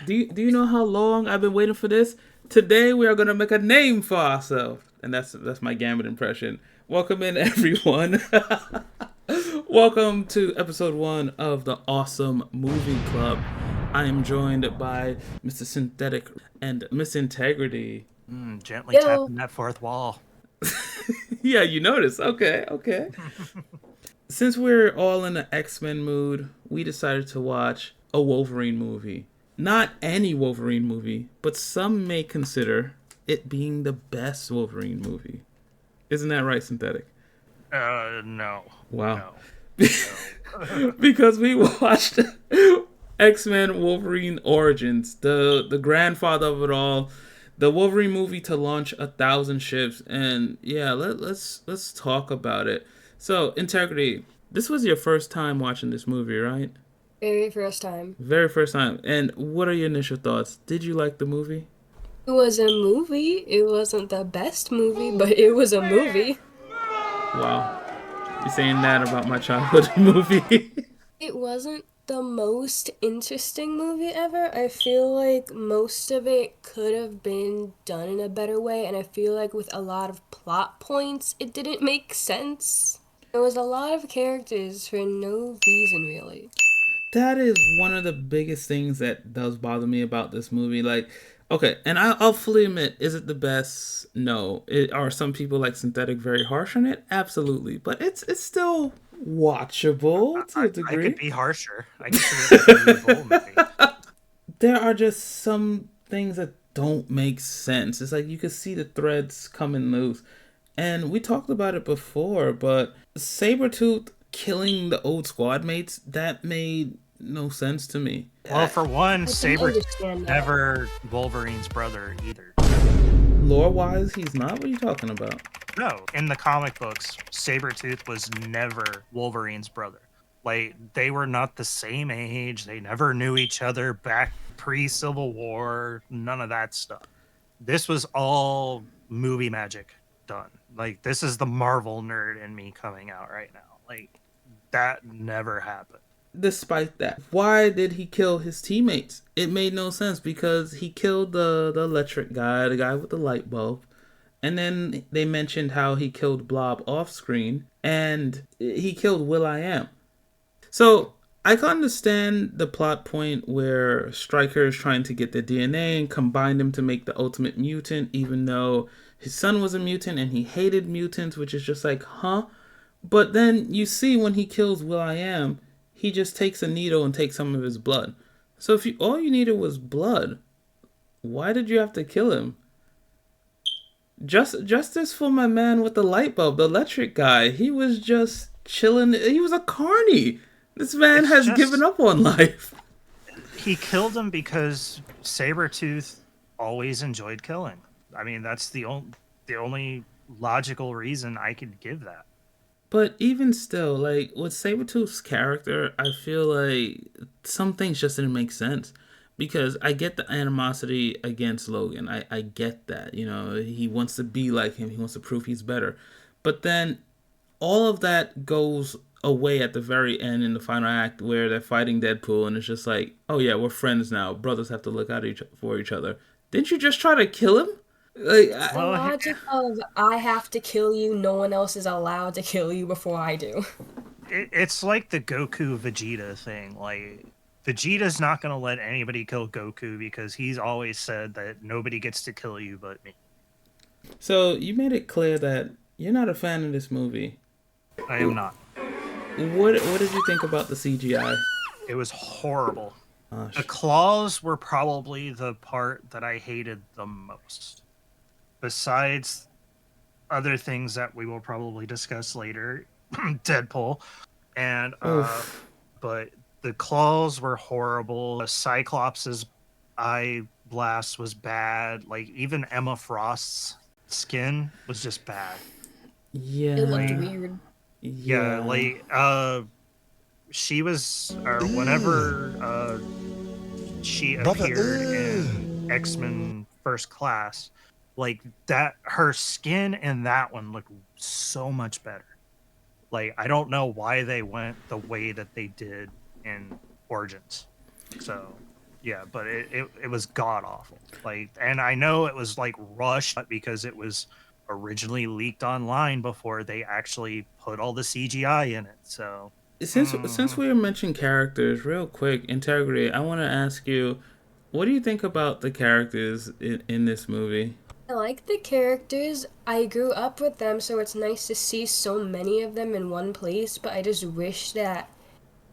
Do you know how long I've been waiting for this? Today we are gonna make a name for ourselves, and that's my Gambit impression. Welcome in, everyone. Welcome to episode 1 of the Awesome Movie Club. I am joined by Mr. Synthetic and Miss Integrity. Gently Yo. tapping that fourth wall. Yeah, you noticed. Okay, okay. Since we're all in an X-Men mood, we decided to watch a Wolverine movie. Not any Wolverine movie, but some may consider it being the best Wolverine movie. Isn't that right, Synthetic? No. Wow. No. Because we watched X-Men Wolverine Origins, the grandfather of it all, the Wolverine movie to launch 1,000 ships, and yeah, let's talk about it. So, Integrity, this was your first time watching this movie, right? Very first time. Very first time. And what are your initial thoughts? Did you like the movie? It was a movie. It wasn't the best movie, but it was a movie. Wow. You're saying that about my childhood movie? It wasn't the most interesting movie ever. I feel like most of it could have been done in a better way, and I feel like with a lot of plot points, it didn't make sense. There was a lot of characters for no reason, really. That is one of the biggest things that does bother me about this movie. Like, okay, and I'll fully admit, is it the best? No. Are some people like Synthetic very harsh on it? Absolutely. But it's still watchable to a I degree. could be harsher. I consider it like a Bull movie. There are just some things that don't make sense. It's like you could see the threads coming loose. And we talked about it before, but Sabretooth killing the old squad mates, that made no sense to me. Well, for one, I can Saber understand that. never Wolverine's brother either. Lore-wise, he's not. What are you talking about? No, in the comic books, Sabretooth was never Wolverine's brother. Like, they were not the same age. They never knew each other back pre-Civil War. None of that stuff. This was all movie magic done. Like, this is the Marvel nerd in me coming out right now. Like, that never happened. Despite that, why did he kill his teammates? It made no sense because he killed the electric guy, the guy with the light bulb. And then they mentioned how he killed Blob off screen, and he killed Will.i.am. So I can understand the plot point where Stryker is trying to get the DNA and combine them to make the ultimate mutant, even though his son was a mutant and he hated mutants, which is just like, huh? But then you see when he kills Will.i.am, he just takes a needle and takes some of his blood. So if all you needed was blood, why did you have to kill him? Justice for my man with the light bulb, the electric guy. He was just chilling. He was a carny. This man has given up on life. He killed him because Sabretooth always enjoyed killing. I mean, that's the only logical reason I could give that. But even still, like, with Sabretooth's character, I feel like some things just didn't make sense. Because I get the animosity against Logan. I get that. You know, he wants to be like him. He wants to prove he's better. But then all of that goes away at the very end in the final act where they're fighting Deadpool. And it's just like, oh yeah, we're friends now. Brothers have to look out for each other. Didn't you just try to kill him? Like, The logic of I have to kill you, no one else is allowed to kill you before I do. It's like the Goku Vegeta thing. Like, Vegeta's not going to let anybody kill Goku because he's always said that nobody gets to kill you but me. So you made it clear that you're not a fan of this movie. I am not. What did you think about the CGI? It was horrible. Oh, The claws were probably the part that I hated the most. Besides other things that we will probably discuss later, Deadpool, and but the claws were horrible. The Cyclops' eye blast was bad. Like, even Emma Frost's skin was just bad. Yeah. It looked weird. Yeah, like she was, or whenever she appeared in X-Men First Class, like, that, her skin in that one looked so much better. Like, I don't know why they went the way that they did in Origins. So Yeah, but it was god awful. Like, and I know it was like rushed because it was originally leaked online before they actually put all the CGI in it. So Since we were mentioning characters, real quick, Integrity, I want to ask you, what do you think about the characters in this movie? I like the characters. I grew up with them, so it's nice to see so many of them in one place, but I just wish that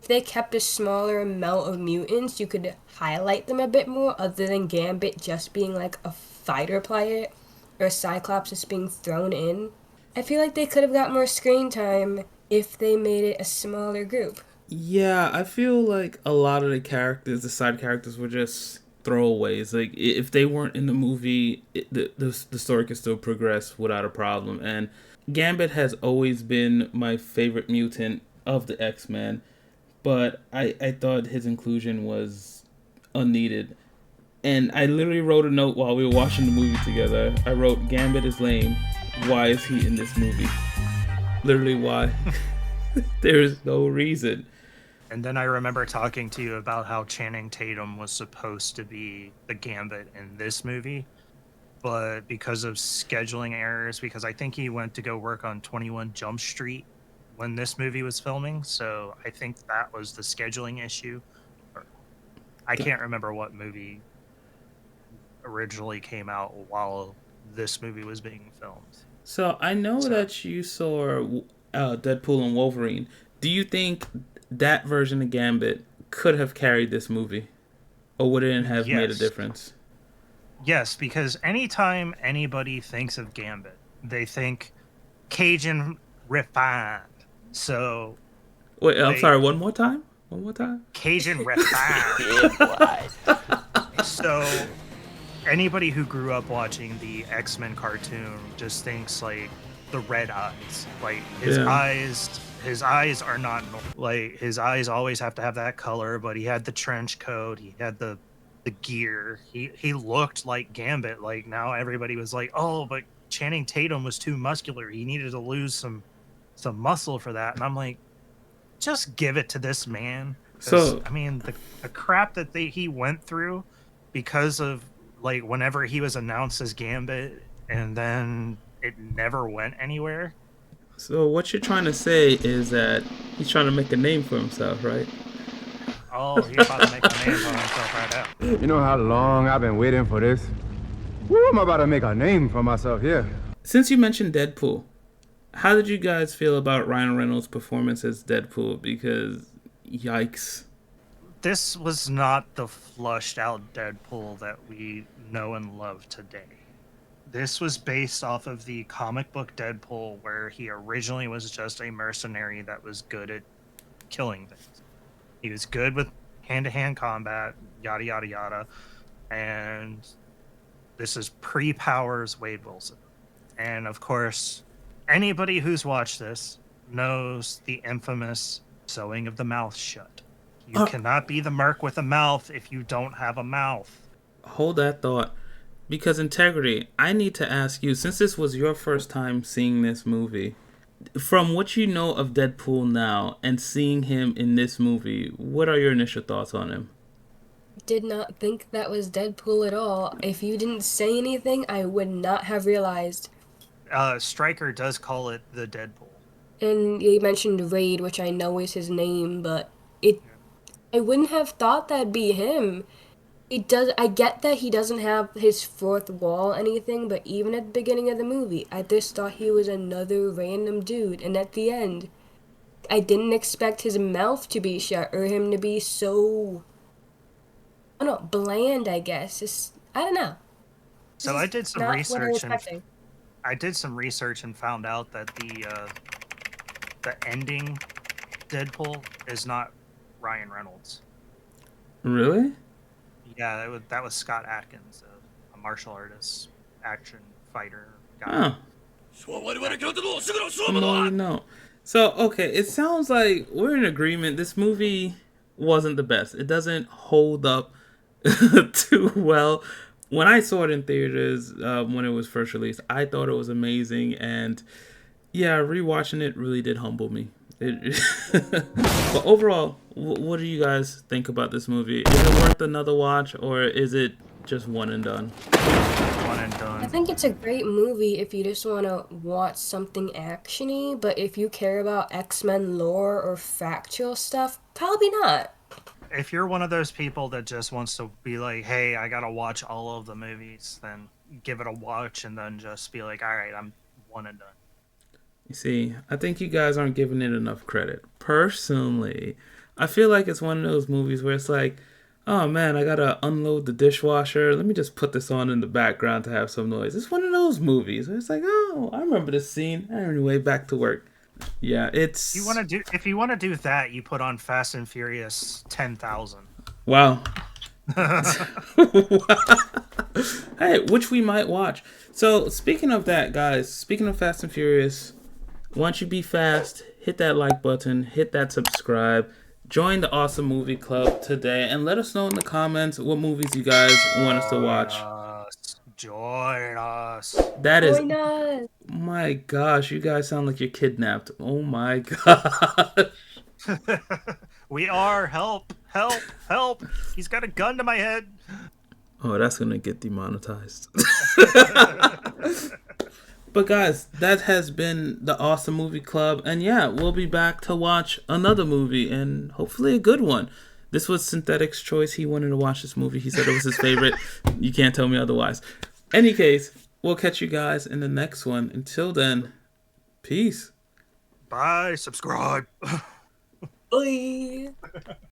if they kept a smaller amount of mutants, you could highlight them a bit more, other than Gambit just being like a fighter pilot or Cyclops just being thrown in. I feel like they could have got more screen time if they made it a smaller group. Yeah, I feel like a lot of the characters, the side characters, were just throwaways. Like if they weren't in the movie, the story could still progress without a problem. And Gambit has always been my favorite mutant of the X-Men, but I thought his inclusion was unneeded. And I literally wrote a note while we were watching the movie together. I wrote, Gambit is lame. Why is he in this movie? Literally, why? There is no reason. and then I remember talking to you about how Channing Tatum was supposed to be the Gambit in this movie, but because of scheduling errors, because I think he went to go work on 21 Jump Street when this movie was filming, so I think that was the scheduling issue. I can't remember what movie originally came out while this movie was being filmed. So I know that you saw Deadpool and Wolverine. Do you think that version of Gambit could have carried this movie? Or would it have made a difference? Yes, because anytime anybody thinks of Gambit, they think Cajun refined. So wait, I'm sorry, one more time? One more time? Cajun refined. So anybody who grew up watching the X-Men cartoon just thinks like the red eyes. Like his eyes are not like his eyes always have to have that color, but he had the trench coat, he had the gear. He looked like Gambit. Like now everybody was like, "Oh, but Channing Tatum was too muscular. He needed to lose some muscle for that." And I'm like, just give it to this man. So I mean, the crap that he went through because of like whenever he was announced as Gambit, and then it never went anywhere. So what you're trying to say is that he's trying to make a name for himself, right? Oh, he's about to make a name for himself right now. You know how long I've been waiting for this? Woo, I'm about to make a name for myself here. Since you mentioned Deadpool, how did you guys feel about Ryan Reynolds' performance as Deadpool? Because, yikes. This was not the flushed out Deadpool that we know and love today. This was based off of the comic book Deadpool, where he originally was just a mercenary that was good at killing things. He was good with hand-to-hand combat, yada, yada, yada. And this is pre-Powers Wade Wilson. And, of course, anybody who's watched this knows the infamous sewing of the mouth shut. You cannot be the merc with a mouth if you don't have a mouth. Hold that thought. Because Integrity, I need to ask you, since this was your first time seeing this movie, from what you know of Deadpool now and seeing him in this movie, what are your initial thoughts on him? Did not think that was Deadpool at all. If you didn't say anything, I would not have realized. Stryker does call it the Deadpool. And you mentioned Raid, which I know is his name, but I wouldn't have thought that'd be him. I get that he doesn't have his fourth wall or anything, but even at the beginning of the movie, I just thought he was another random dude. And at the end, I didn't expect his mouth to be shut or him to be so, I don't know, bland, I guess. I don't know. So I did some research and found out that the ending Deadpool is not Ryan Reynolds. Really? Yeah, that was Scott Adkins, a martial artist, action fighter guy. Oh. The more you know. So, okay, it sounds like we're in agreement. This movie wasn't the best. It doesn't hold up too well. When I saw it in theaters, when it was first released, I thought it was amazing. And yeah, rewatching it really did humble me. But overall, what do you guys think about this movie? Is it worth another watch, or is it just one and done? One and I done. think it's a great movie if you just want to watch something actiony, but if you care about X-Men lore or factual stuff, probably not. If you're one of those people that just wants to be like, hey, I gotta watch all of the movies, then give it a watch and then just be like, all right, I'm one and done. You see, I think you guys aren't giving it enough credit. Personally, I feel like it's one of those movies where it's like, oh man, I gotta unload the dishwasher. Let me just put this on in the background to have some noise. It's one of those movies where it's like, oh, I remember this scene. Anyway, back to work. Yeah, it's If you want to do that, you put on Fast and Furious 10,000. wow. Hey, which we might watch. So speaking of that, guys, speaking of Fast and Furious, once you be fast, hit that like button, hit that subscribe, join the Awesome Movie Club today, and let us know in the comments what movies you guys want us to watch. Join us. That is, Why not? my gosh, you guys sound like you're kidnapped. Oh my gosh. We are. Help. Help. Help. He's got a gun to my head. Oh, that's gonna get demonetized. But guys, that has been the Awesome Movie Club, and yeah, we'll be back to watch another movie, and hopefully a good one. This was Synthetic's choice. He wanted to watch this movie. He said it was his favorite. You can't tell me otherwise. Any case, we'll catch you guys in the next one. Until then, peace. Bye. Subscribe. Bye.